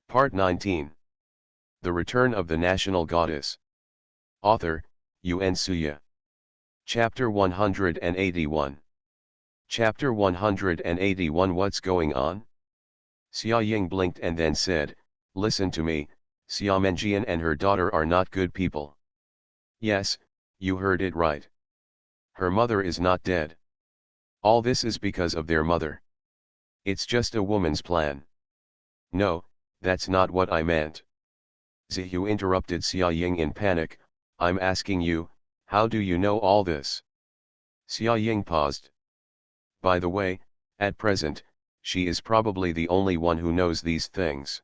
Part 19. The Return of the National Goddess. Author, Yun Suya. Chapter 181. Chapter 181. What's going on? Xia Ying blinked and then said, "Listen to me, Xia Menjian and her daughter are not good people." "Yes, you heard it right. Her mother is not dead. All this is because of their mother. It's just a woman's plan." "No, that's not what I meant." Zihu interrupted Xia Ying in panic. "I'm asking you, how do you know all this?" Xia Ying paused. "By the way, at present, she is probably the only one who knows these things.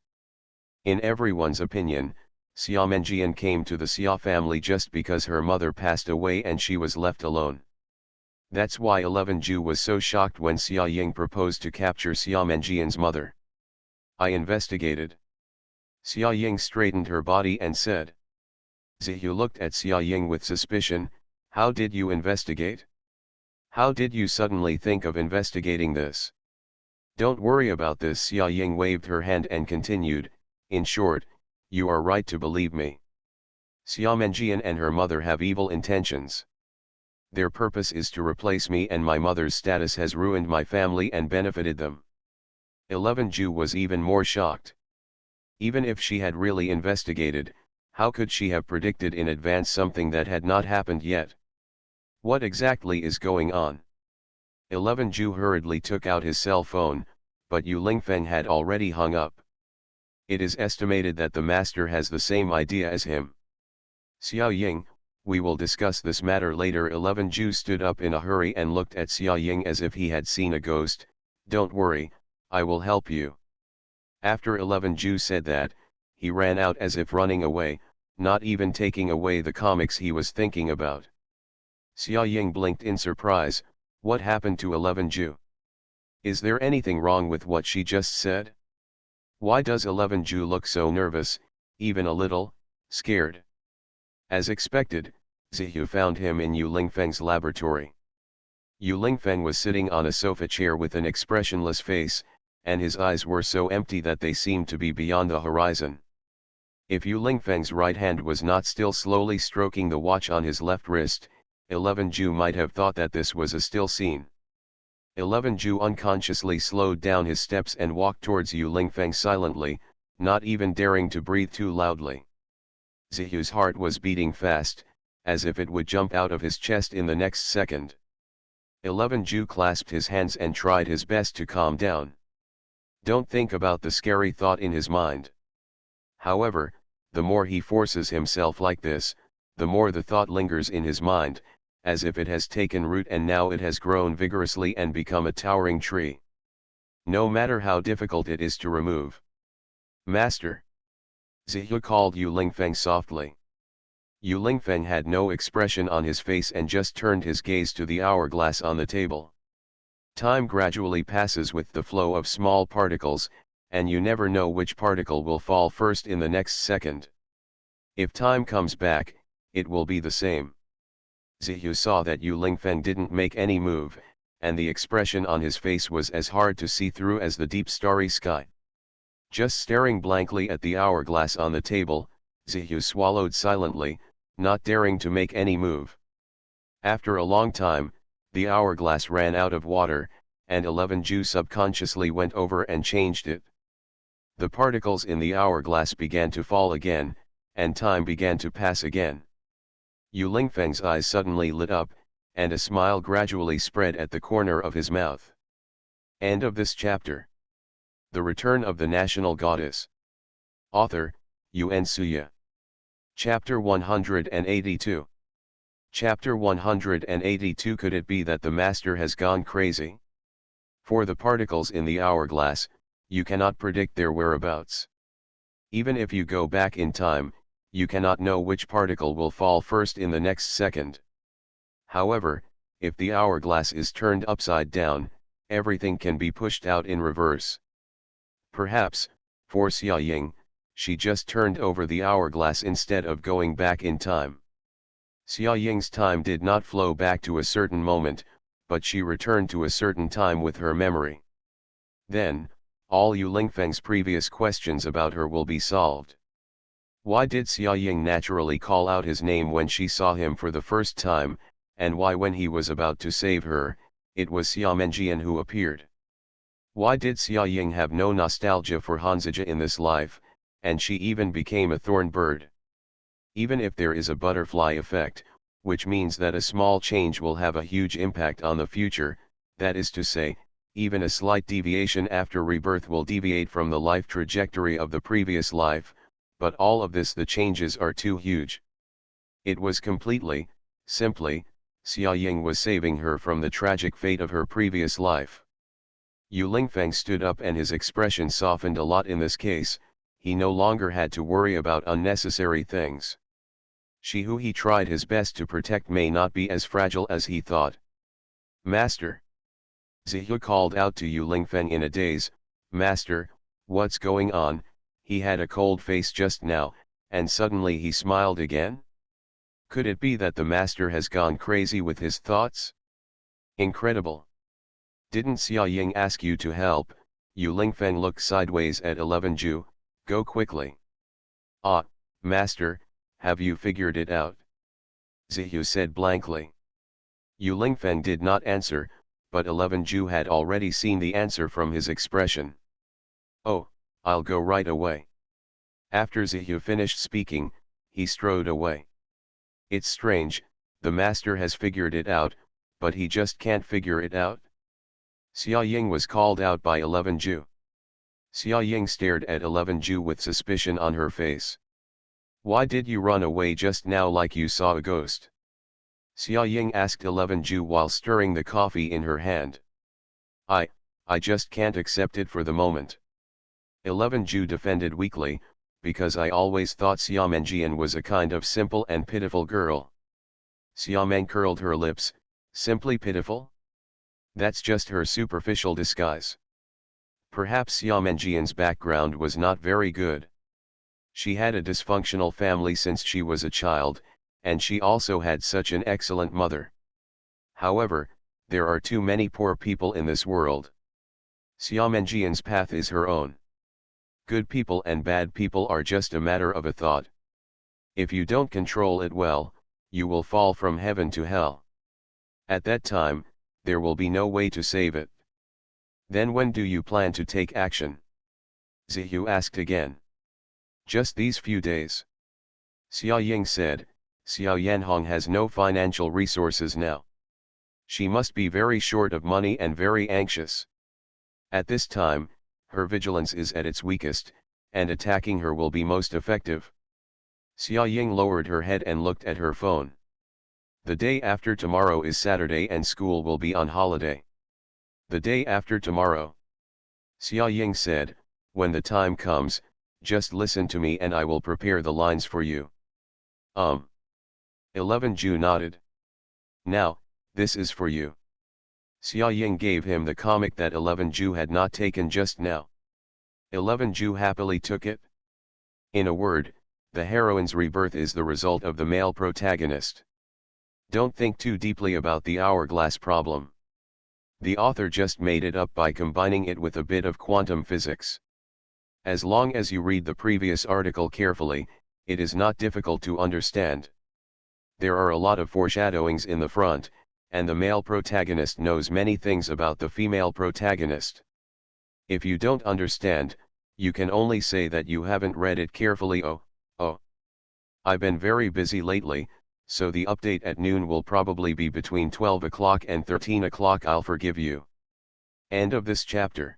In everyone's opinion, Xia Menjian came to the Xia family just because her mother passed away and she was left alone. That's why 11 Ju was so shocked when Xia Ying proposed to capture Xia Menjian's mother. I investigated." Xia Ying straightened her body and said. Zihu looked at Xia Ying with suspicion. "How did you investigate? How did you suddenly think of investigating this?" "Don't worry about this." Xia Ying waved her hand and continued, "In short, you are right to believe me. Xia Menjian and her mother have evil intentions. Their purpose is to replace me, and my mother's status has ruined my family and benefited them." 11 Ju was even more shocked. Even if she had really investigated, how could she have predicted in advance something that had not happened yet? What exactly is going on? 11 Ju hurriedly took out his cell phone, but Yu Lingfeng had already hung up. It is estimated that the master has the same idea as him. "Xia Ying, we will discuss this matter later." 11 Ju stood up in a hurry and looked at Xia Ying as if he had seen a ghost. "Don't worry, I will help you." After 11 Ju said that, he ran out as if running away, not even taking away the comics he was thinking about. Xia Ying blinked in surprise. What happened to 11 Ju? Is there anything wrong with what she just said? Why does 11 Ju look so nervous, even a little scared? As expected, Zihu found him in Yu Lingfeng's laboratory. Yu Lingfeng was sitting on a sofa chair with an expressionless face, and his eyes were so empty that they seemed to be beyond the horizon. If Yu Lingfeng's right hand was not still slowly stroking the watch on his left wrist, 11 Ju might have thought that this was a still scene. 11 Ju unconsciously slowed down his steps and walked towards Yu Lingfeng silently, not even daring to breathe too loudly. Zihu's heart was beating fast, as if it would jump out of his chest in the next second. 11 Ju clasped his hands and tried his best to calm down. Don't think about the scary thought in his mind. However, the more he forces himself like this, the more the thought lingers in his mind, as if it has taken root and now it has grown vigorously and become a towering tree. No matter how difficult it is to remove. "Master!" Zihu called Yu Lingfeng softly. Yu Lingfeng had no expression on his face and just turned his gaze to the hourglass on the table. Time gradually passes with the flow of small particles, and you never know which particle will fall first in the next second. If time comes back, it will be the same. Zihu saw that Yu Lingfeng didn't make any move, and the expression on his face was as hard to see through as the deep starry sky. Just staring blankly at the hourglass on the table, Zihu swallowed silently, not daring to make any move. After a long time, the hourglass ran out of water, and 11 Ju subconsciously went over and changed it. The particles in the hourglass began to fall again, and time began to pass again. Yu Lingfeng's eyes suddenly lit up, and a smile gradually spread at the corner of his mouth. End of this chapter. The Return of the National Goddess. Author, Yun Suya. Chapter 182. Chapter 182. Could it be that the master has gone crazy? For the particles in the hourglass, you cannot predict their whereabouts. Even if you go back in time, you cannot know which particle will fall first in the next second. However, if the hourglass is turned upside down, everything can be pushed out in reverse. Perhaps, for Xia Ying, she just turned over the hourglass instead of going back in time. Xia Ying's time did not flow back to a certain moment, but she returned to a certain time with her memory. Then, all Yu Lingfeng's previous questions about her will be solved. Why did Xia Ying naturally call out his name when she saw him for the first time, and why when he was about to save her, it was Xia Menjian who appeared? Why did Xia Ying have no nostalgia for Hanzija in this life, and she even became a thorn bird? Even if there is a butterfly effect, which means that a small change will have a huge impact on the future, that is to say, even a slight deviation after rebirth will deviate from the life trajectory of the previous life, but all of this the changes are too huge. It was simply, Xia Ying was saving her from the tragic fate of her previous life. Yu Lingfeng stood up and his expression softened a lot in this case. He no longer had to worry about unnecessary things. She who he tried his best to protect may not be as fragile as he thought. Master. Zihu called out to Yu Lingfeng in a daze. Master, what's going on? He had a cold face just now, and suddenly he smiled again? Could it be that the master has gone crazy with his thoughts? Incredible. Didn't Xia Ying ask you to help? Yu Lingfeng looked sideways at 11 Ju. Go quickly. Ah, master, have you figured it out? Zihu said blankly. Yu Lingfeng did not answer, but 11 Ju had already seen the answer from his expression. Oh, I'll go right away. After Zihu finished speaking, he strode away. It's strange, the master has figured it out, but he just can't figure it out. Xia Ying was called out by 11 Ju. Xia Ying stared at 11 Ju with suspicion on her face. Why did you run away just now like you saw a ghost? Xia Ying asked 11 Ju while stirring the coffee in her hand. I just can't accept it for the moment. 11 Ju defended weakly, because I always thought Xia Menjian was a kind of simple and pitiful girl. Xia Meng curled her lips. Simply pitiful? That's just her superficial disguise. Perhaps Xia Menjian's background was not very good. She had a dysfunctional family since she was a child, and she also had such an excellent mother. However, there are too many poor people in this world. Xia Menjian's path is her own. Good people and bad people are just a matter of a thought. If you don't control it well, you will fall from heaven to hell. At that time, there will be no way to save it. Then when do you plan to take action? Zihu asked again. Just these few days. Xia Ying said, Xiao Yanhong has no financial resources now. She must be very short of money and very anxious. At this time, her vigilance is at its weakest, and attacking her will be most effective. Xia Ying lowered her head and looked at her phone. The day after tomorrow is Saturday and school will be on holiday. The day after tomorrow. Xia Ying said, when the time comes, just listen to me and I will prepare the lines for you. 11 Ju nodded. Now, this is for you. Xia Ying gave him the comic that 11 Ju had not taken just now. 11 Ju happily took it. In a word, the heroine's rebirth is the result of the male protagonist. Don't think too deeply about the hourglass problem. The author just made it up by combining it with a bit of quantum physics. As long as you read the previous article carefully, it is not difficult to understand. There are a lot of foreshadowings in the front, and the male protagonist knows many things about the female protagonist. If you don't understand, you can only say that you haven't read it carefully. Oh. I've been very busy lately, so the update at noon will probably be between 12 o'clock and 13 o'clock. I'll forgive you. End of this chapter.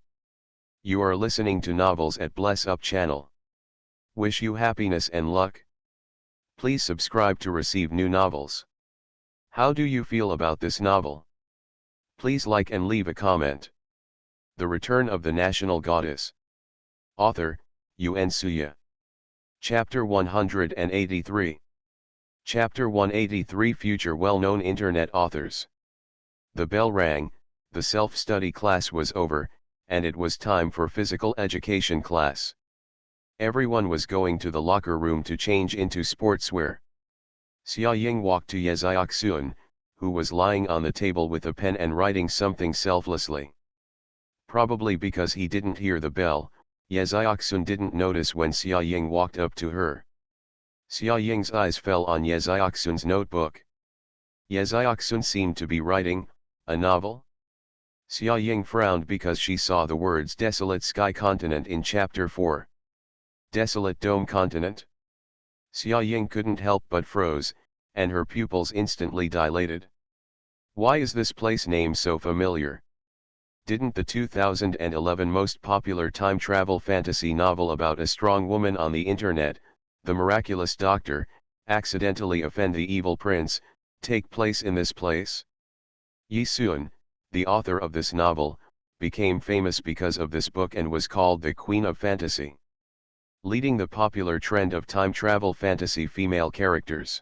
You are listening to Novels at Bless Up channel. Wish you happiness and luck. Please subscribe to receive new novels. How do you feel about this novel? Please like and leave a comment. The Return of the National Goddess. Author, Yuan Suya. Chapter 183. Chapter 183. Future well-known internet authors. The bell rang, the self-study class was over, and it was time for physical education class. Everyone was going to the locker room to change into sportswear. Xia Ying walked to Yeziak who was lying on the table with a pen and writing something selflessly. Probably because he didn't hear the bell, Yeziaksun didn't notice when Xia Ying walked up to her. Xia Ying's eyes fell on Yeziaksun's notebook. Yeziaksun seemed to be writing a novel. Xia Ying frowned because she saw the words Desolate Sky Continent in Chapter 4. Desolate Dome Continent? Xia Ying couldn't help but froze, and her pupils instantly dilated. Why is this place name so familiar? Didn't the 2011 most popular time travel fantasy novel about a strong woman on the internet, The Miraculous Doctor, accidentally offend the evil prince, take place in this place? Yi Sun, the author of this novel, became famous because of this book and was called the Queen of Fantasy, leading the popular trend of time travel fantasy female characters.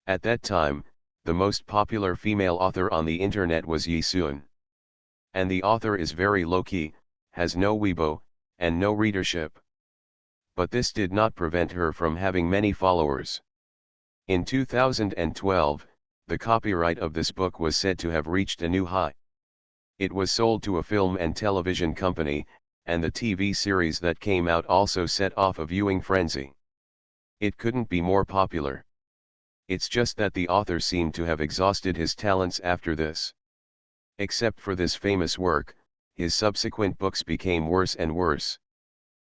At that time, the most popular female author on the internet was Yi Sun. And the author is very low-key, has no Weibo, and no readership. But this did not prevent her from having many followers. In 2012, the copyright of this book was said to have reached a new high. It was sold to a film and television company, and the TV series that came out also set off a viewing frenzy. It couldn't be more popular. It's just that the author seemed to have exhausted his talents after this. Except for this famous work, his subsequent books became worse and worse.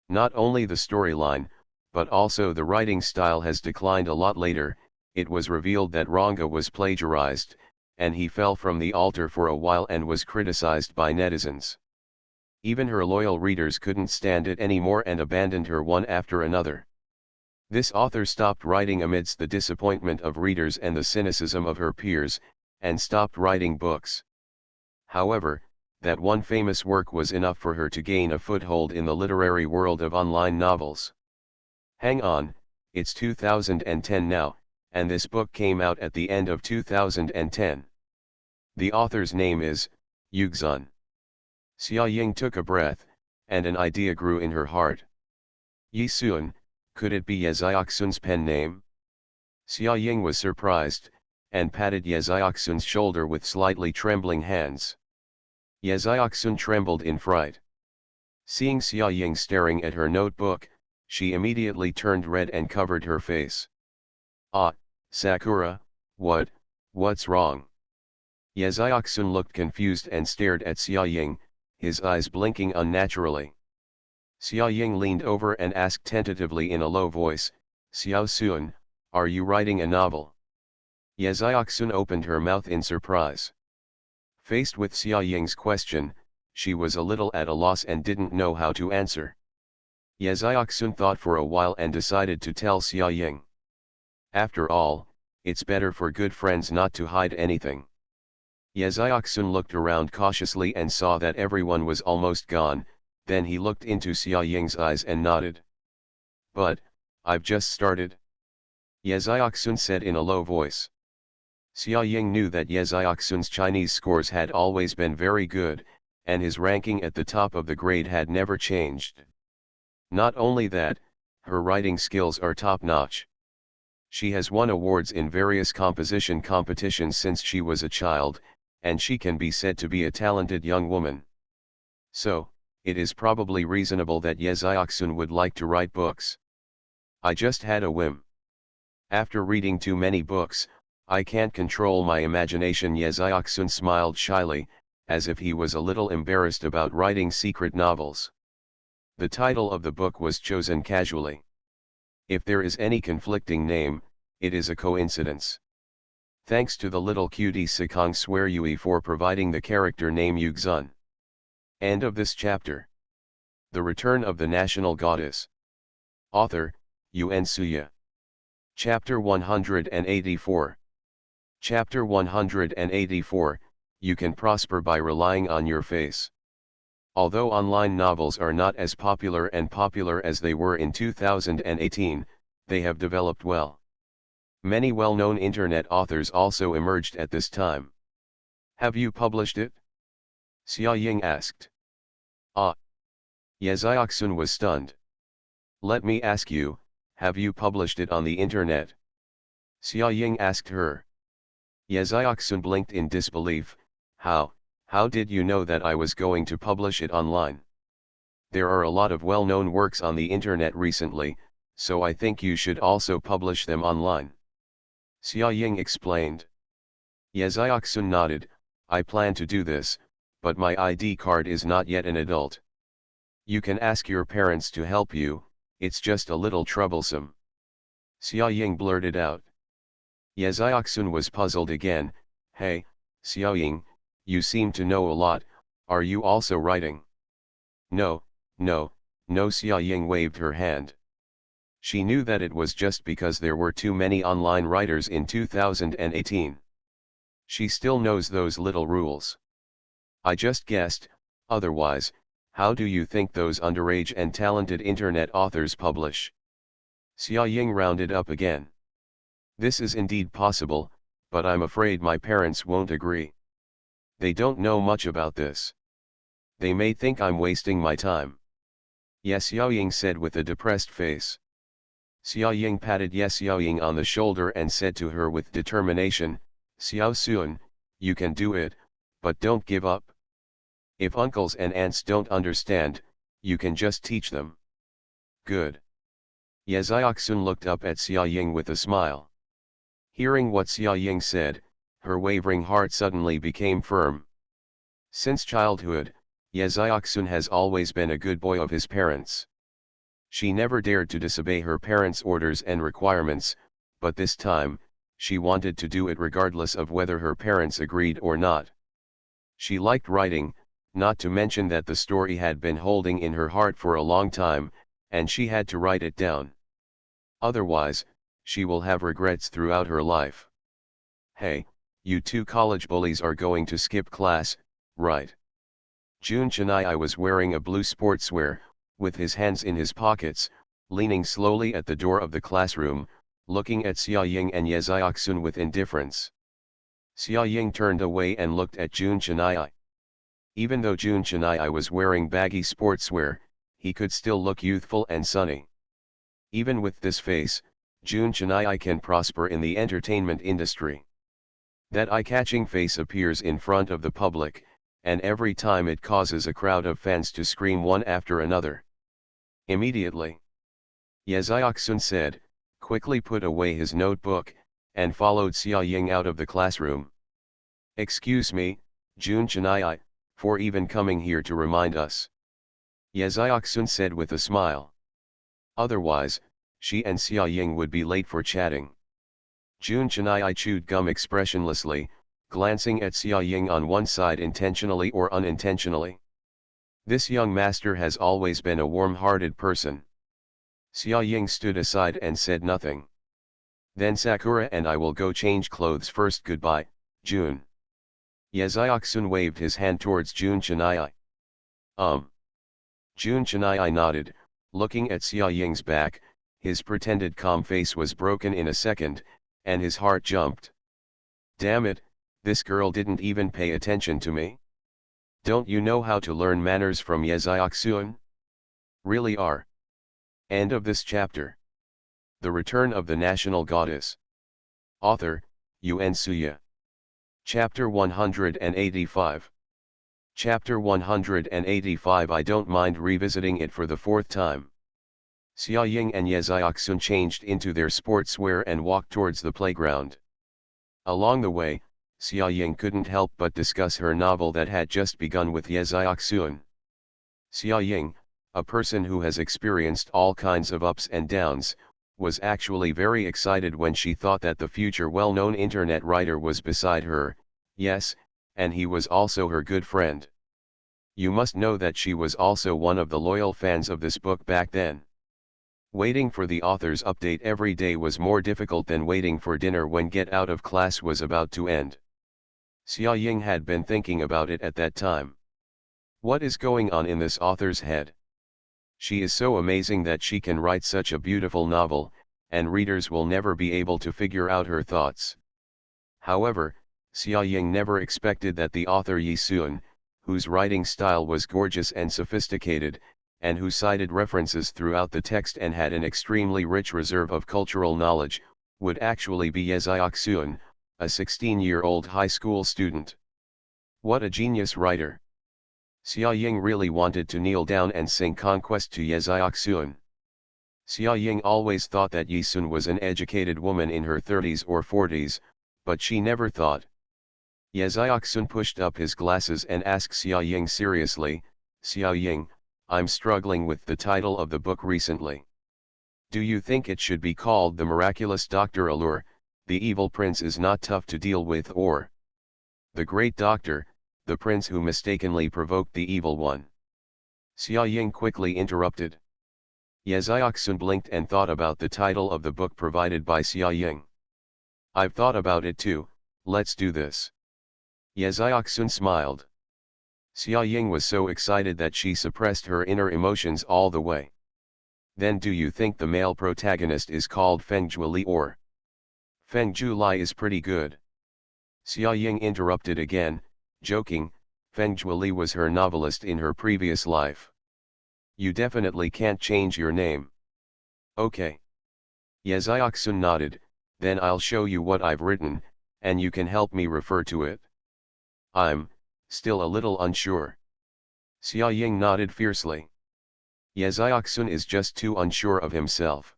Not only the storyline, but also the writing style has declined a lot later. It was revealed that Ranga was plagiarized, and he fell from the altar for a while and was criticized by netizens. Even her loyal readers couldn't stand it anymore and abandoned her one after another. This author stopped writing amidst the disappointment of readers and the cynicism of her peers, and stopped writing books. However, that one famous work was enough for her to gain a foothold in the literary world of online novels. Hang on, it's 2010 now, and this book came out at the end of 2010. The author's name is Yugzun. Xia Ying took a breath, and an idea grew in her heart. Yi Sun, could it be Yeziaksun's pen name? Xia Ying was surprised, and patted Yeziaksun's shoulder with slightly trembling hands. Yeziaksun trembled in fright. Seeing Xia Ying staring at her notebook, she immediately turned red and covered her face. Ah, Sakura, what's wrong? Yeziaksun looked confused and stared at Xia Ying, his eyes blinking unnaturally. Xia Ying leaned over and asked tentatively in a low voice, Xiao Sun, are you writing a novel? Yeziaksun opened her mouth in surprise. Faced with Xia Ying's question, she was a little at a loss and didn't know how to answer. Yeziaksun thought for a while and decided to tell Xia Ying. After all, it's better for good friends not to hide anything. Yeziaksun looked around cautiously and saw that everyone was almost gone, then he looked into Xia Ying's eyes and nodded. But, I've just started. Yeziaksun said in a low voice. Xia Ying knew that Yeziaksun's Chinese scores had always been very good, and his ranking at the top of the grade had never changed. Not only that, her writing skills are top-notch. She has won awards in various composition competitions since she was a child, and she can be said to be a talented young woman. So, it is probably reasonable that Yeziaksun would like to write books. I just had a whim. After reading too many books, I can't control my imagination. Yeziaksun smiled shyly, as if he was a little embarrassed about writing secret novels. The title of the book was chosen casually. If there is any conflicting name, it is a coincidence. Thanks to the little cutie Sikong Sweryui for providing the character name Yugzun. End of this chapter. The Return of the National Goddess. Author, Yun Suya. Chapter 184. Chapter 184, You Can Prosper by Relying on Your Face. Although online novels are not as popular as they were in 2018, they have developed well. Many well-known internet authors also emerged at this time. Have you published it? Xia Ying asked. Ah. Yeziaksun was stunned. Let me ask you, have you published it on the internet? Xia Ying asked her. Yeziaksun blinked in disbelief. How How did you know that I was going to publish it online? There are a lot of well-known works on the internet recently, so I think you should also publish them online. Xiaoying explained. Yeziaksun nodded, I plan to do this, but my ID card is not yet an adult. You can ask your parents to help you, it's just a little troublesome. Xiaoying blurted out. Yeziaksun was puzzled again. Hey, Xiaoying, you seem to know a lot, are you also writing? No, no, no. Xiaoying waved her hand. She knew that it was just because there were too many online writers in 2018. She still knows those little rules. I just guessed, otherwise, how do you think those underage and talented internet authors publish? Xiaoying rounded up again. This is indeed possible, but I'm afraid my parents won't agree. They don't know much about this. They may think I'm wasting my time. Yes, Xiaoying said with a depressed face. Xiaoying patted Yes Xiaoying on the shoulder and said to her with determination, Xiao Sun, you can do it, but don't give up. If uncles and aunts don't understand, you can just teach them. Good. Yeziaksun looked up at Xiaoying with a smile. Hearing what Xiaoying said, her wavering heart suddenly became firm. Since childhood, Yeziaksun has always been a good boy of his parents. She never dared to disobey her parents' orders and requirements, but this time, she wanted to do it regardless of whether her parents agreed or not. She liked writing, not to mention that the story had been holding in her heart for a long time, and she had to write it down. Otherwise, she will have regrets throughout her life. Hey, you two college bullies are going to skip class, right? Jun Chennai was wearing a blue sportswear, with his hands in his pockets, leaning slowly at the door of the classroom, looking at Xiaoying and Yeziaksun with indifference. Xiaoying turned away and looked at Jun Chennai. Even though Jun Chennai was wearing baggy sportswear, he could still look youthful and sunny. Even with this face, Jun Chennai can prosper in the entertainment industry. That eye-catching face appears in front of the public, and every time it causes a crowd of fans to scream one after another. Immediately, Yeziaksun said, quickly put away his notebook, and followed Xiaoying out of the classroom. Excuse me, Jun Chennai, for even coming here to remind us. Yeziaksun said with a smile. Otherwise, she and Xiaoying would be late for chatting. Jun Chennai chewed gum expressionlessly, glancing at Xiaoying on one side intentionally or unintentionally. This young master has always been a warm-hearted person. Xiaoying stood aside and said nothing. Then Sakura and I will go change clothes first. Goodbye, Jun. Yeziaksun waved his hand towards Jun Chennai. Jun Chennai nodded, looking at Xiaoying's back. His pretended calm face was broken in a second, and his heart jumped. Damn it, this girl didn't even pay attention to me. Don't you know how to learn manners from Yeziaksun? Really are. End of this chapter. The Return of the National Goddess. Author, Yuen Suya. Chapter 185. Chapter 185. I don't mind revisiting it for the fourth time. Xiaoying and Yeziaksun changed into their sportswear and walked towards the playground. Along the way, Xiaoying couldn't help but discuss her novel that had just begun with Yeziaksun. Xiaoying, a person who has experienced all kinds of ups and downs, was actually very excited when she thought that the future well-known internet writer was beside her, yes, and he was also her good friend. You must know that she was also one of the loyal fans of this book back then. Waiting for the author's update every day was more difficult than waiting for dinner when get out of class was about to end. Xiaoying had been thinking about it at that time. What is going on in this author's head? She is so amazing that she can write such a beautiful novel, and readers will never be able to figure out her thoughts. However, Xiaoying never expected that the author Yi Sun, whose writing style was gorgeous and sophisticated, and who cited references throughout the text and had an extremely rich reserve of cultural knowledge, would actually be Yeziaksun, a 16-year-old high school student. What a genius writer. Xia Ying really wanted to kneel down and sing conquest to Ye Xiaoxun. Xia Ying always thought that Yi Sun was an educated woman in her 30s or 40s, but she never thought. Ye Xiaoxun pushed up his glasses and asked Xia Ying seriously, Xia Ying, I'm struggling with the title of the book recently. Do you think it should be called The Miraculous Doctor Allure, The Evil Prince is Not Tough to Deal With, or The Great Doctor, the Prince Who Mistakenly Provoked the Evil One? Xia Ying quickly interrupted. Ye Xiaoxun blinked and thought about the title of the book provided by Xia Ying. I've thought about it too, let's do this. Ye Xiaoxun smiled. Xia Ying was so excited that she suppressed her inner emotions all the way. Then do you think the male protagonist is called Feng Zhuili, or Feng Zhuili is pretty good? Xia Ying interrupted again, joking, Feng Zhuili was her novelist in her previous life. You definitely can't change your name. Okay. Ye Xiaoxun nodded, then I'll show you what I've written, and you can help me refer to it. I'm still a little unsure. Xia Ying nodded fiercely. Ye Xiaoxun is just too unsure of himself.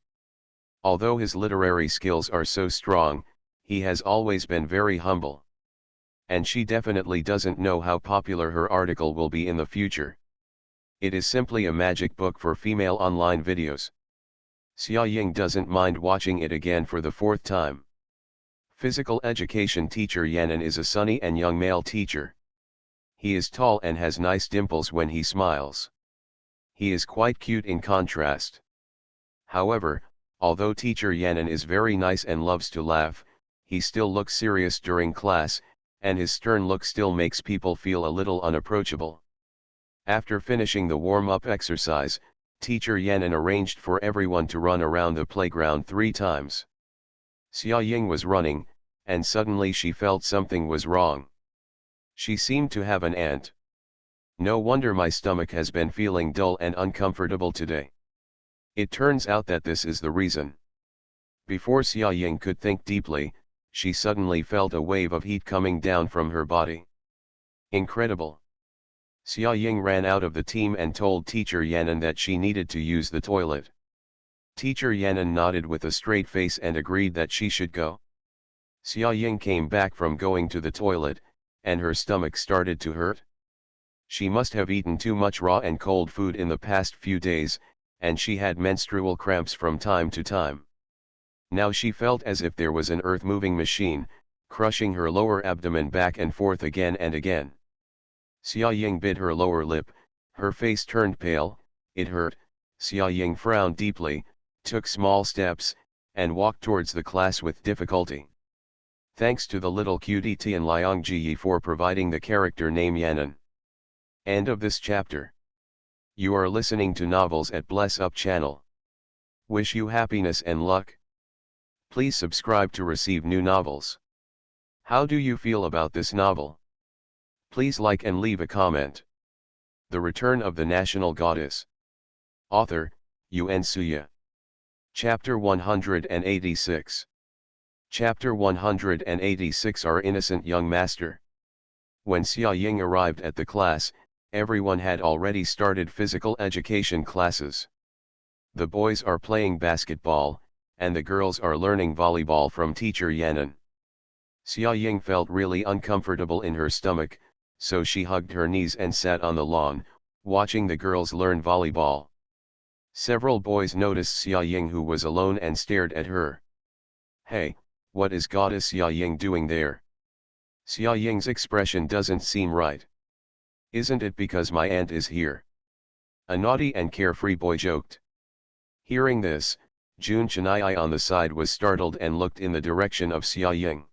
Although his literary skills are so strong, he has always been very humble. And she definitely doesn't know how popular her article will be in the future. It is simply a magic book for female online videos. Xia Ying doesn't mind watching it again for the 4th time. Physical education teacher Yanan is a sunny and young male teacher. He is tall and has nice dimples when he smiles. He is quite cute in contrast. However, although teacher Yanan is very nice and loves to laugh, he still looks serious during class, and his stern look still makes people feel a little unapproachable. After finishing the warm-up exercise, teacher Yanan arranged for everyone to run around the playground 3 times. Xia Ying was running, and suddenly she felt something was wrong. She seemed to have an ant. No wonder my stomach has been feeling dull and uncomfortable today. It turns out that this is the reason. Before Xia Ying could think deeply, she suddenly felt a wave of heat coming down from her body. Incredible. Xia Ying ran out of the team and told teacher Yanan that she needed to use the toilet. Teacher Yanan nodded with a straight face and agreed that she should go. Xia Ying came back from going to the toilet, and her stomach started to hurt. She must have eaten too much raw and cold food in the past few days, and she had menstrual cramps from time to time. Now she felt as if there was an earth-moving machine, crushing her lower abdomen back and forth again and again. Xia Ying bit her lower lip, her face turned pale, it hurt. Xia Ying frowned deeply, took small steps, and walked towards the class with difficulty. Thanks to the little cutie Tian Liang Ji for providing the character name Yanan. End of this chapter. You are listening to Novels at Bless Up channel. Wish you happiness and luck. Please subscribe to receive new novels. How do you feel about this novel? Please like and leave a comment. The Return of the National Goddess. Author, Yuan Suya. Chapter 186. Chapter 186 Our Innocent Young Master. When Xia Ying arrived at the class, everyone had already started physical education classes. The boys are playing basketball, and the girls are learning volleyball from teacher Yanan. Xia Ying felt really uncomfortable in her stomach, so she hugged her knees and sat on the lawn, watching the girls learn volleyball. Several boys noticed Xia Ying, who was alone, and stared at her. Hey, what is Goddess Xia Ying doing there? Xia Ying's expression doesn't seem right. Isn't it because my aunt is here? A naughty and carefree boy joked. Hearing this, Jun Chenai on the side was startled and looked in the direction of Xia Ying.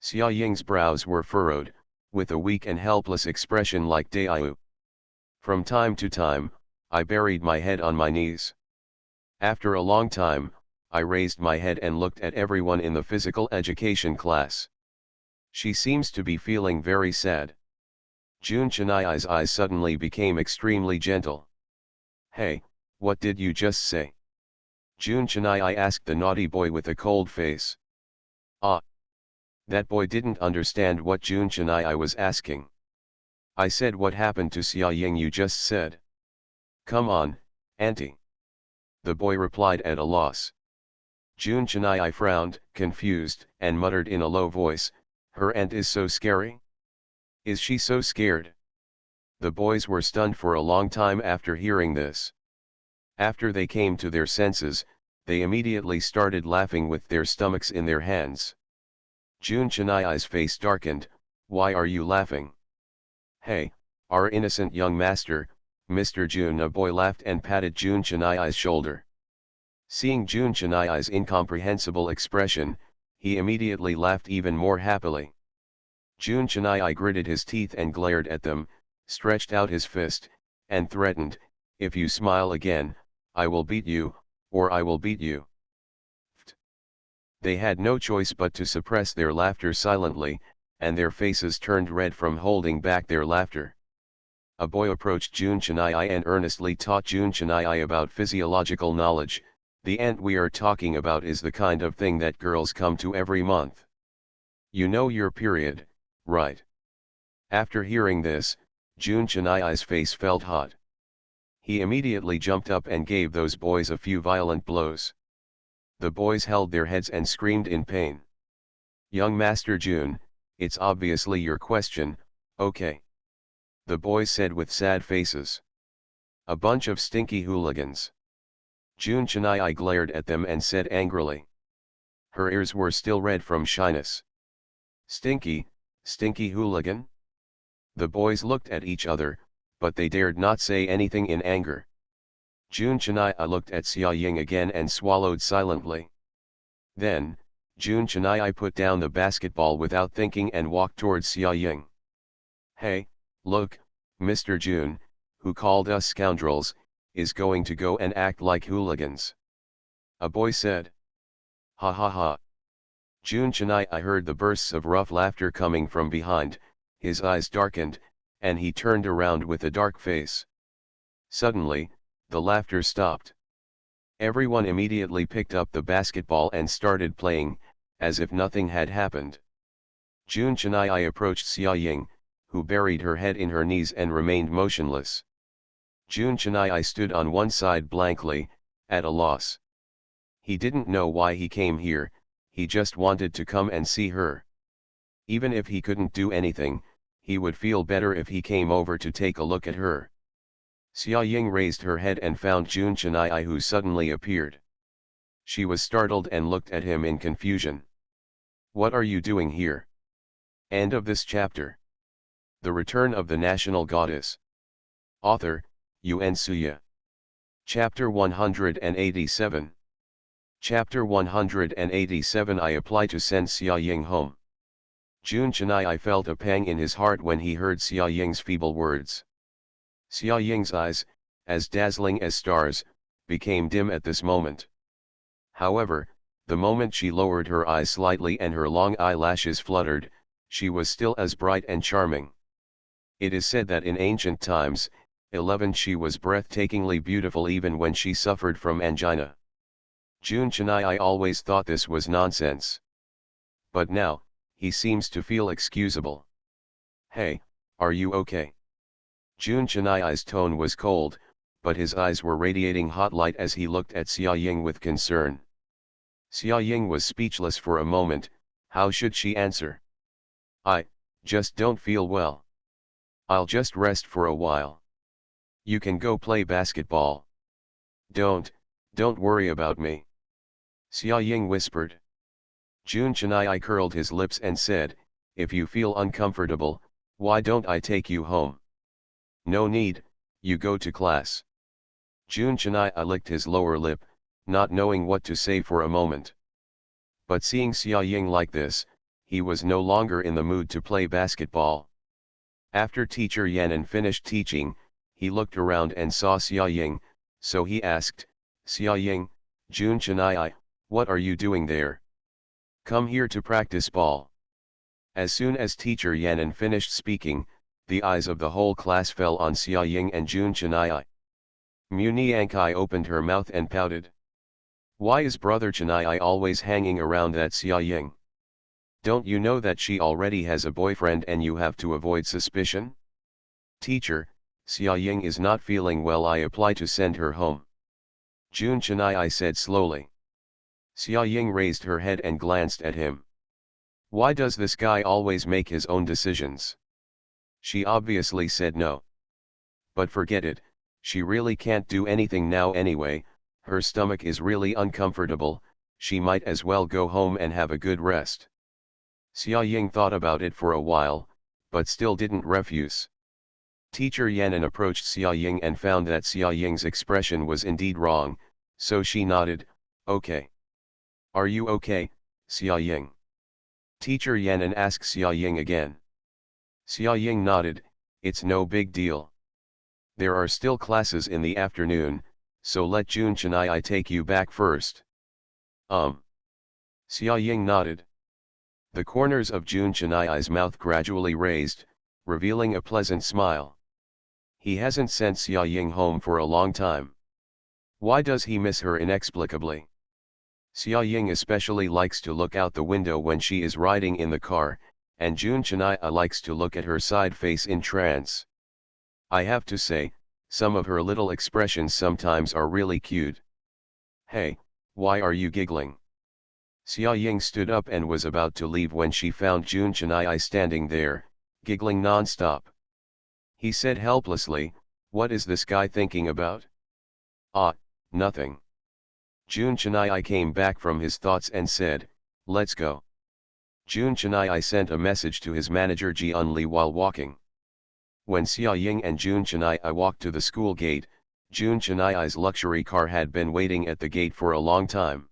Xia Ying's brows were furrowed, with a weak and helpless expression like Daiyu. From time to time, I buried my head on my knees. After a long time, I raised my head and looked at everyone in the physical education class. She seems to be feeling very sad. Jun Chenai's eyes suddenly became extremely gentle. Hey, what did you just say? Jun Chenai asked the naughty boy with a cold face. Ah! That boy didn't understand what Jun Chenai was asking. I said, what happened to Xia Ying you just said? Come on, auntie. The boy replied at a loss. Jun Chennai frowned, confused, and muttered in a low voice, her aunt is so scary? Is she so scared? The boys were stunned for a long time after hearing this. After they came to their senses, they immediately started laughing with their stomachs in their hands. Jun Chennai's face darkened, why are you laughing? Hey, our innocent young master, Mr. Jun. A boy laughed and patted Jun Chennai's shoulder. Seeing Jun Chennai's incomprehensible expression, he immediately laughed even more happily. Jun Chennai gritted his teeth and glared at them, stretched out his fist, and threatened, if you smile again, I will beat you, or I will beat you. They had no choice but to suppress their laughter silently, and their faces turned red from holding back their laughter. A boy approached Jun Chennai and earnestly taught Jun Chennai about physiological knowledge. The aunt we are talking about is the kind of thing that girls come to every month. You know your period, right? After hearing this, Jun Chennai's face felt hot. He immediately jumped up and gave those boys a few violent blows. The boys held their heads and screamed in pain. Young Master Jun, it's obviously your question, okay? The boys said with sad faces. A bunch of stinky hooligans. Jun Chennai glared at them and said angrily. Her ears were still red from shyness. Stinky, stinky hooligan? The boys looked at each other, but they dared not say anything in anger. Jun Chennai looked at Xia Ying again and swallowed silently. Then, Jun Chennai put down the basketball without thinking and walked towards Xia Ying. Hey, look, Mr. Jun, who called us scoundrels, is going to go and act like hooligans. A boy said. Ha ha ha. Jun Chennai heard the bursts of rough laughter coming from behind, his eyes darkened, and he turned around with a dark face. Suddenly, the laughter stopped. Everyone immediately picked up the basketball and started playing, as if nothing had happened. Jun Chennai approached Xia Ying, who buried her head in her knees and remained motionless. Jun Chennai stood on one side blankly, at a loss. He didn't know why he came here, he just wanted to come and see her. Even if he couldn't do anything, he would feel better if he came over to take a look at her. Xia Ying raised her head and found Jun Chennai, who suddenly appeared. She was startled and looked at him in confusion. What are you doing here? End of this chapter. The Return of the National Goddess. Author, Yuan Suya. Chapter 187. Chapter 187. I apply to send Xia Ying home. Jun Chennai felt a pang in his heart when he heard Xia Ying's feeble words. Xia Ying's eyes, as dazzling as stars, became dim at this moment. However, the moment she lowered her eyes slightly and her long eyelashes fluttered, she was still as bright and charming. It is said that in ancient times, 11 she was breathtakingly beautiful even when she suffered from angina. Jun Chennai always thought this was nonsense. But now, he seems to feel excusable. Hey, are you okay? Jun Chennai's tone was cold, but his eyes were radiating hot light as he looked at Xia Ying with concern. Xia Ying was speechless for a moment. How should she answer? I just don't feel well. I'll just rest for a while. You can go play basketball. Don't worry about me. Xia Ying whispered. Jun Chennai curled his lips and said, if you feel uncomfortable, why don't I take you home? No need, you go to class. Jun Chennai licked his lower lip, not knowing what to say for a moment. But seeing Xia Ying like this, he was no longer in the mood to play basketball. After teacher Yanan finished teaching, he looked around and saw Xia Ying, so he asked, Xia Ying, Jun Chennai, what are you doing there? Come here to practice ball. As soon as teacher Yanan finished speaking, the eyes of the whole class fell on Xia Ying and Jun Chennai. Muni Ankai opened her mouth and pouted. Why is brother Chennai always hanging around that Xia Ying? Don't you know that she already has a boyfriend and you have to avoid suspicion? Teacher, Xia Ying is not feeling well, I apply to send her home. Jun Chennai said slowly. Xia Ying raised her head and glanced at him. Why does this guy always make his own decisions? She obviously said no. But forget it, she really can't do anything now anyway, her stomach is really uncomfortable, she might as well go home and have a good rest. Xia Ying thought about it for a while, but still didn't refuse. Teacher Yanan approached Xia Ying and found that Xia Ying's expression was indeed wrong, so she nodded, okay. Are you okay, Xia Ying? Teacher Yanan asked Xia Ying again. Xia Ying nodded, it's no big deal. There are still classes in the afternoon, so let Jun Chennai take you back first. Xia Ying nodded. The corners of Jun Chennai's mouth gradually raised, revealing a pleasant smile. He hasn't sent Xia Ying home for a long time. Why does he miss her inexplicably? Xia Ying especially likes to look out the window when she is riding in the car, and Jun Chennai likes to look at her side face in trance. I have to say, some of her little expressions sometimes are really cute. Hey, why are you giggling? Xia Ying stood up and was about to leave when she found Jun Chennai standing there, giggling non-stop. He said helplessly, what is this guy thinking about? Ah, nothing. Jun Chennai came back from his thoughts and said, let's go. Jun Chennai sent a message to his manager Ji Unli while walking. When Xia Ying and Jun Chennai walked to the school gate, Jun Chennai's luxury car had been waiting at the gate for a long time.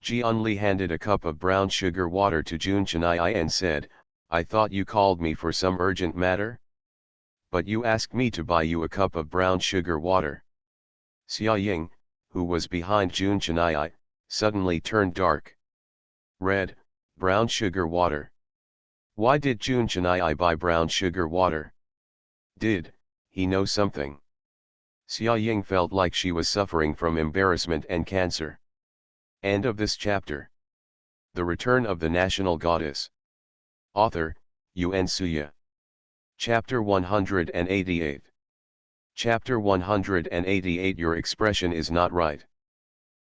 Ji Unli handed a cup of brown sugar water to Jun Chennai and said, I thought you called me for some urgent matter? But you asked me to buy you a cup of brown sugar water. Xia Ying, who was behind Jun Chennai, suddenly turned dark. Red, brown sugar water. Why did Jun Chennai buy brown sugar water? Did he know something? Xia Ying felt like she was suffering from embarrassment and cancer. End of this chapter. The Return of the National Goddess. Author, Yuan Suya. Chapter 188. Chapter 188. Your expression is not right.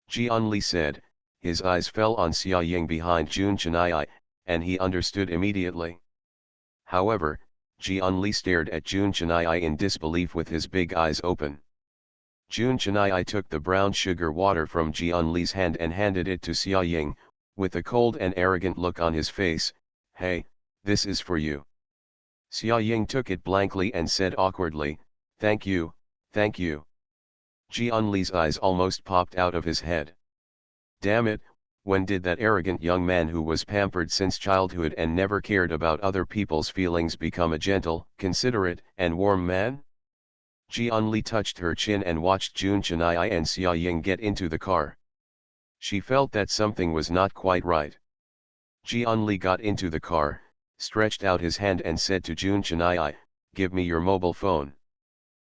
Ji Unli said, his eyes fell on Xia Ying behind Jun Chennai, and he understood immediately. However, Ji Unli stared at Jun Chennai in disbelief with his big eyes open. Jun Chennai took the brown sugar water from Ji Unli's hand and handed it to Xia Ying, with a cold and arrogant look on his face, hey, this is for you. Xia Ying took it blankly and said awkwardly, thank you, thank you. Ji Unli's eyes almost popped out of his head. Damn it, when did that arrogant young man who was pampered since childhood and never cared about other people's feelings become a gentle, considerate, and warm man? Ji Unli touched her chin and watched Jun Chennai and Xia Ying get into the car. She felt that something was not quite right. Ji Unli got into the car, stretched out his hand and said to Jun Chennai, give me your mobile phone.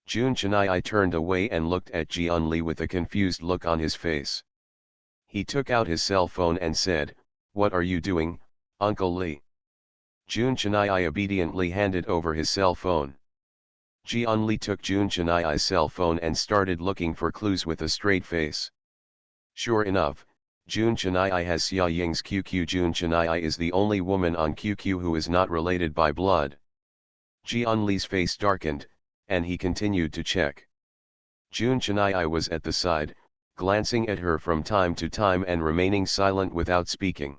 Jun Chennai turned away and looked at Ji Unli with a confused look on his face. He took out his cell phone and said, what are you doing, Uncle Li? Jun Chennai obediently handed over his cell phone. Ji Unli took Jun Chennai's cell phone and started looking for clues with a straight face. Sure enough, Jun Chennai has Xia Ying's QQ. Jun Chennai is the only woman on QQ who is not related by blood. Ji Unli's face darkened, and he continued to check. Jun Chennai was at the side, glancing at her from time to time and remaining silent without speaking.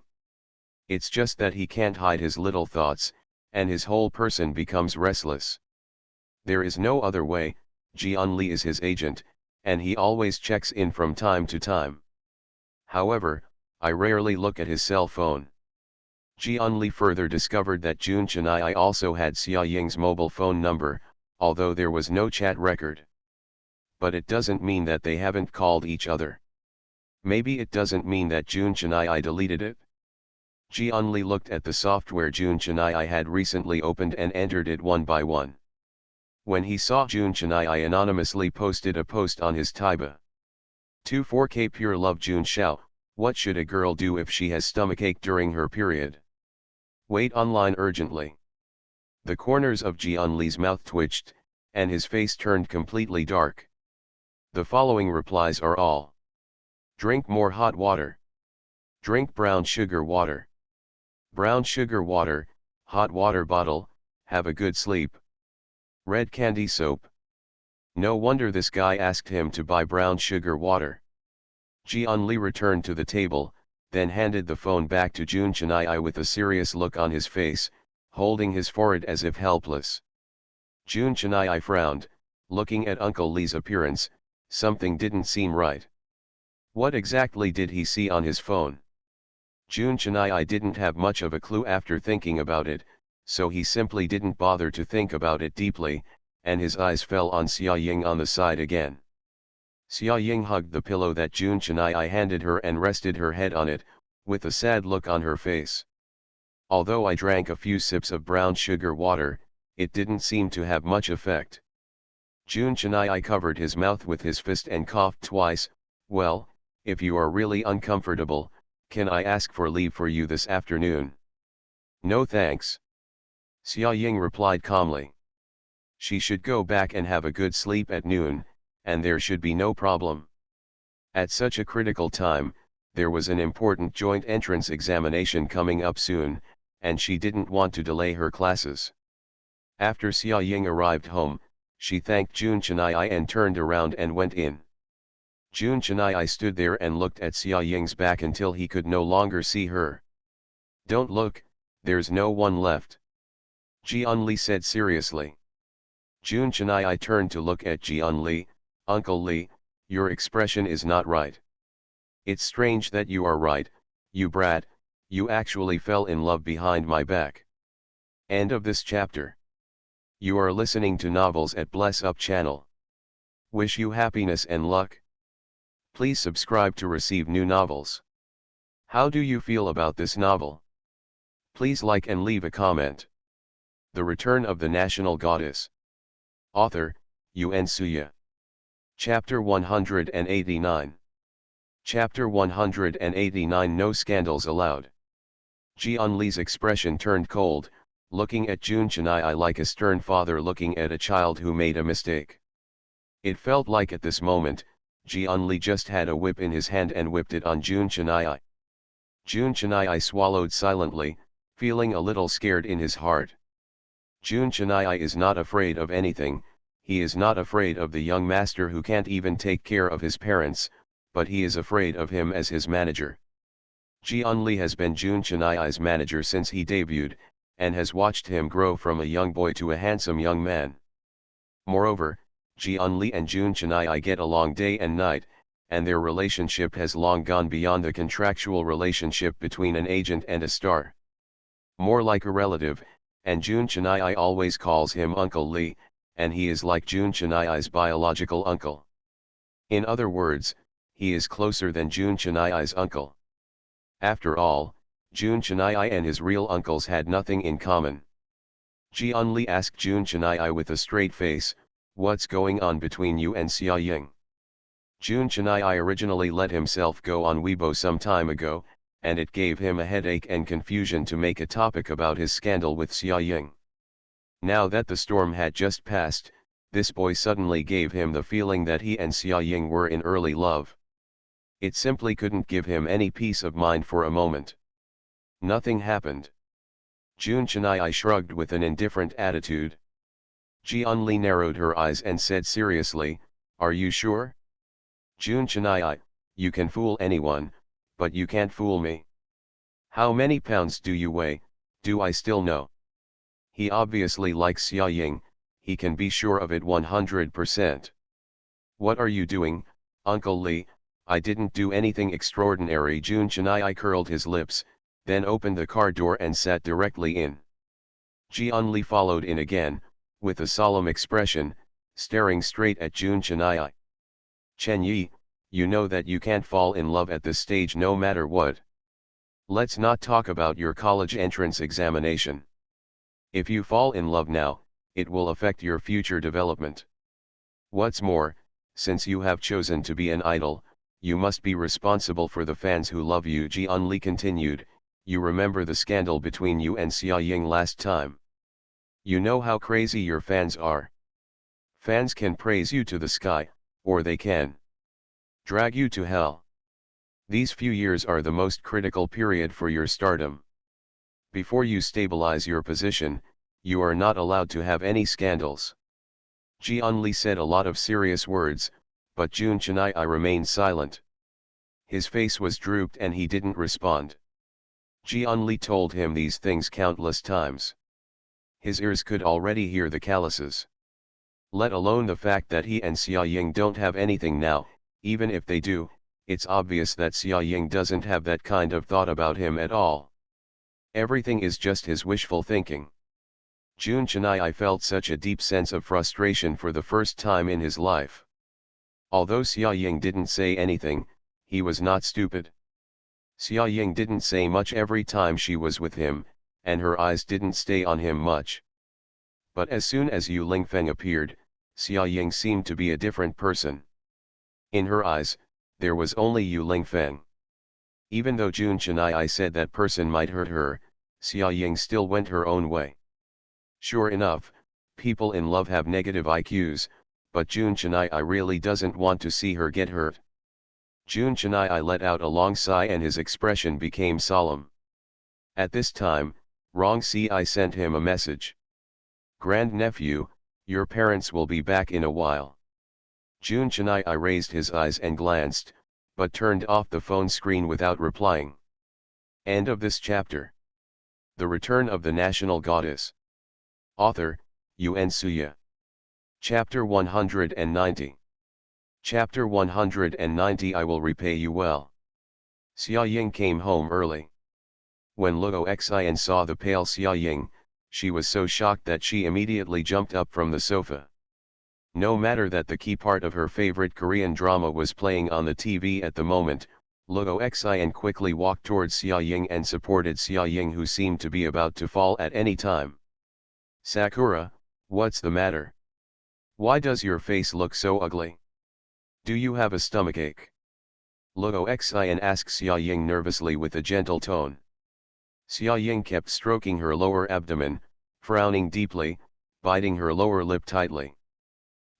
It's just that he can't hide his little thoughts, and his whole person becomes restless. There is no other way, Ji Unli is his agent, and he always checks in from time to time. However, I rarely look at his cell phone. Ji Unli further discovered that Jun Chennai also had Xia Ying's mobile phone number, although there was no chat record. But it doesn't mean that they haven't called each other. Maybe it doesn't mean that Jun Chennai deleted it. Ji Unli looked at the software Jun Chennai had recently opened and entered it one by one. When he saw Jun Chennai anonymously posted a post on his Taiba. 24K Pure Love Jun Xiao, what should a girl do if she has stomachache during her period? Wait online urgently. The corners of Jianli's mouth twitched, and his face turned completely dark. The following replies are all. Drink more hot water. Drink brown sugar water. Brown sugar water, hot water bottle, have a good sleep. Red candy soap. No wonder this guy asked him to buy brown sugar water. Jianli returned to the table, then handed the phone back to Jun Chennai with a serious look on his face, holding his forehead as if helpless. Jun Chennai frowned, looking at Uncle Lee's appearance. Something didn't seem right. What exactly did he see on his phone? Jun Chennai didn't have much of a clue after thinking about it, so he simply didn't bother to think about it deeply, and his eyes fell on Xia Ying on the side again. Xia Ying hugged the pillow that Jun Chennai handed her and rested her head on it, with a sad look on her face. Although I drank a few sips of brown sugar water, it didn't seem to have much effect. Jun Chennai covered his mouth with his fist and coughed twice. Well, if you are really uncomfortable, can I ask for leave for you this afternoon? No thanks. Xia Ying replied calmly. She should go back and have a good sleep at noon, and there should be no problem. At such a critical time, there was an important joint entrance examination coming up soon, and she didn't want to delay her classes. After Xia Ying arrived home, she thanked Jun Chennai and turned around and went in. Jun Chennai stood there and looked at Xia Ying's back until he could no longer see her. Don't look, there's no one left. Jianli said seriously. Jun Chennai turned to look at Jianli. Uncle Li, your expression is not right. It's strange that you are right, you brat, you actually fell in love behind my back. End of this chapter. You are listening to novels at Bless Up channel. Wish you happiness and luck. Please subscribe to receive new novels. How do you feel about this novel? Please like and leave a comment. The Return of the National Goddess. Author, Yuan Suya. Chapter 189. Chapter 189. No scandals allowed. Jianli's expression turned cold, looking at Jun Chennai like a stern father looking at a child who made a mistake. It felt like at this moment, Jianli just had a whip in his hand and whipped it on Jun Chennai. Jun Chennai swallowed silently, feeling a little scared in his heart. Jun Chennai is not afraid of anything. He is not afraid of the young master who can't even take care of his parents, but he is afraid of him as his manager. Jianli has been Jun Chennai's manager since he debuted, and has watched him grow from a young boy to a handsome young man. Moreover, Jianli and Jun Chennai get along day and night, and their relationship has long gone beyond the contractual relationship between an agent and a star. More like a relative, and Jun Chennai always calls him Uncle Li, and he is like Jun Chennai's biological uncle. In other words, he is closer than Jun Chennai's uncle. After all, Jun Chennai and his real uncles had nothing in common. Jianli asked Jun Chennai with a straight face, "What's going on between you and Xia Ying?" Jun Chennai originally let himself go on Weibo some time ago, and it gave him a headache and confusion to make a topic about his scandal with Xia Ying. Now that the storm had just passed, this boy suddenly gave him the feeling that he and Xia Ying were in early love. It simply couldn't give him any peace of mind for a moment. Nothing happened. Jun Chennai shrugged with an indifferent attitude. Jianli narrowed her eyes and said seriously, "Are you sure?" Jun Chennai, you can fool anyone, but you can't fool me. How many pounds do you weigh, do I still know? He obviously likes Xia Ying, he can be sure of it 100%. What are you doing, Uncle Li? I didn't do anything extraordinary. Jun Chennai curled his lips, then opened the car door and sat directly in. Jianli followed in again, with a solemn expression, staring straight at Jun Chennai. "Chen Yi, you know that you can't fall in love at this stage no matter what. Let's not talk about your college entrance examination. If you fall in love now, it will affect your future development. What's more, since you have chosen to be an idol, you must be responsible for the fans who love you." Jianli continued, "You remember the scandal between you and Xia Ying last time. You know how crazy your fans are. Fans can praise you to the sky, or they can drag you to hell. These few years are the most critical period for your stardom. Before you stabilize your position, you are not allowed to have any scandals. Ji-un-li said a lot of serious words, but Jun Chennai remained silent. His face was drooped and he didn't respond. Ji-un-li told him these things countless times. His ears could already hear the calluses. Let alone the fact that he and Xia Ying don't have anything now. Even if they do, it's obvious that Xia Ying doesn't have that kind of thought about him at all. Everything is just his wishful thinking. Jun Chennai felt such a deep sense of frustration for the first time in his life. Although Xia Ying didn't say anything, he was not stupid. Xia Ying didn't say much every time she was with him, and her eyes didn't stay on him much. But as soon as Yu Lingfeng appeared, Xia Ying seemed to be a different person. In her eyes, there was only Yu Lingfeng. Even though Jun Chennai said that person might hurt her, Xia Ying still went her own way. Sure enough, people in love have negative IQs, but Jun Chennai really doesn't want to see her get hurt. Jun Chennai let out a long sigh and his expression became solemn. At this time, Rong Si sent him a message. Grandnephew, your parents will be back in a while. Jun Chennai raised his eyes and glanced, but turned off the phone screen without replying. End of this chapter. The Return of the National Goddess. Author, Yuen Suya. Chapter 190. Chapter 190 I will repay you well. Xia Ying came home early. When Luo Xin saw the pale Xia Ying, she was so shocked that she immediately jumped up from the sofa. No matter that the key part of her favorite Korean drama was playing on the TV at the moment, Luo Xin quickly walked towards Xia Ying and supported Xia Ying, who seemed to be about to fall at any time. Sakura, what's the matter? Why does your face look so ugly? Do you have a stomachache? Luo Xin asked Xia Ying nervously with a gentle tone. Xia Ying kept stroking her lower abdomen, frowning deeply, biting her lower lip tightly.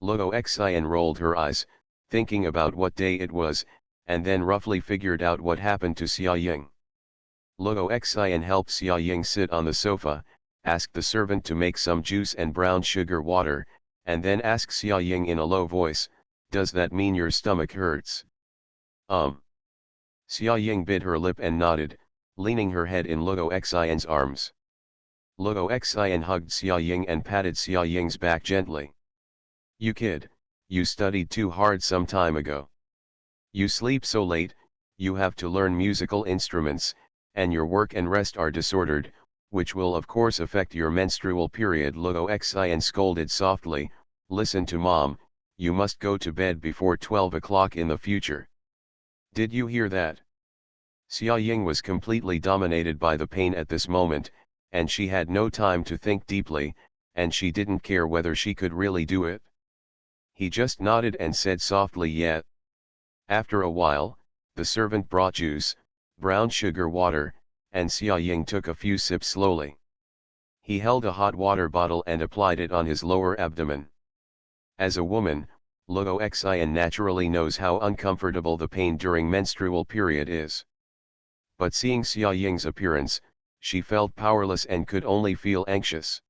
Luo Xin rolled her eyes, thinking about what day it was, and then roughly figured out what happened to Xia Ying. Luo Xin helped Xia Ying sit on the sofa, asked the servant to make some juice and brown sugar water, and then asked Xia Ying in a low voice, "Does that mean your stomach hurts?" Xia Ying bit her lip and nodded, leaning her head in Luo Xin's arms. Luo Xin hugged Xia Ying and patted Xia Ying's back gently. You kid, you studied too hard some time ago. You sleep so late, you have to learn musical instruments, and your work and rest are disordered, which will of course affect your menstrual period. Luo Xin scolded softly, listen to mom, you must go to bed before 12 o'clock in the future. Did you hear that? Xia Ying was completely dominated by the pain at this moment, and she had no time to think deeply, and she didn't care whether she could really do it. He just nodded and said softly, yeah. After a while, the servant brought juice, brown sugar water, and Xia Ying took a few sips slowly. He held a hot water bottle and applied it on his lower abdomen. As a woman, Luo Xin naturally knows how uncomfortable the pain during menstrual period is. But seeing Xia Ying's appearance, she felt powerless and could only feel anxious.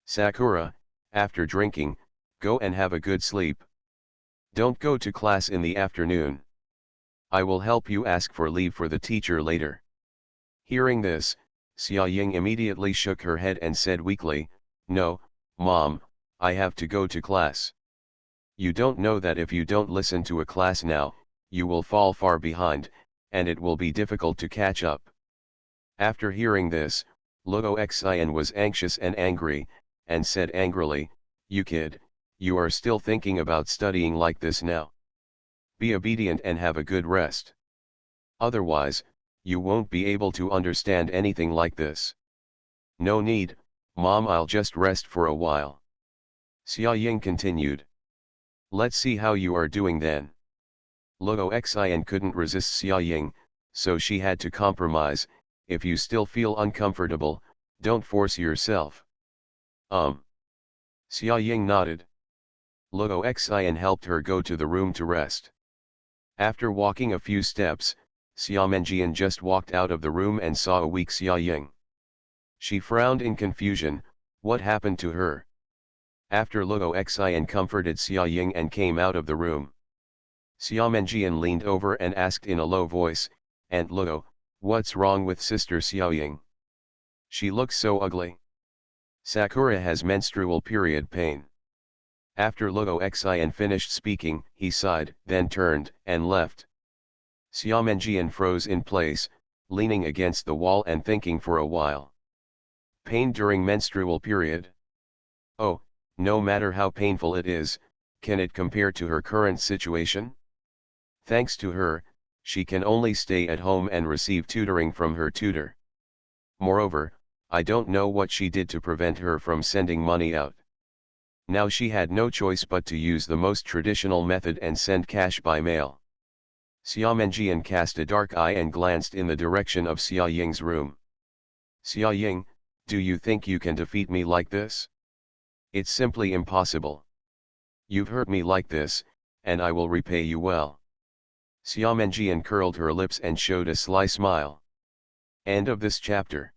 Sakura, after drinking, go and have a good sleep. Don't go to class in the afternoon. I will help you ask for leave for the teacher later. Hearing this, Xia Ying immediately shook her head and said weakly, No, Mom, I have to go to class. You don't know that if you don't listen to a class now, you will fall far behind, and it will be difficult to catch up. After hearing this, Luo Xin was anxious and angry, and said angrily, You kid, you are still thinking about studying like this now. Be obedient and have a good rest. Otherwise, you won't be able to understand anything like this. No need, Mom, I'll just rest for a while. Xia Ying continued. Let's see how you are doing then. Luo Xin couldn't resist Xia Ying, so she had to compromise. If you still feel uncomfortable, don't force yourself. Xia Ying nodded. Luo Xian helped her go to the room to rest. After walking a few steps, Xia Menjian just walked out of the room and saw a weak Xia Ying. She frowned in confusion. What happened to her? After Luo Xian comforted Xia Ying and came out of the room, Xia Menjian leaned over and asked in a low voice, "Aunt Luo, what's wrong with Sister Xiao Ying? She looks so ugly." "Sakura has menstrual period pain." After Luo Xian finished speaking, he sighed, then turned and left. Xia Menjian froze in place, leaning against the wall and thinking for a while. Pain during menstrual period? Oh, no matter how painful it is, can it compare to her current situation? Thanks to her, she can only stay at home and receive tutoring from her tutor. Moreover, I don't know what she did to prevent her from sending money out. Now she had no choice but to use the most traditional method and send cash by mail. Xia Menjian cast a dark eye and glanced in the direction of Xia Ying's room. "Xia Ying, do you think you can defeat me like this? It's simply impossible. You've hurt me like this, and I will repay you well." Xia Menjian curled her lips and showed a sly smile. End of this chapter.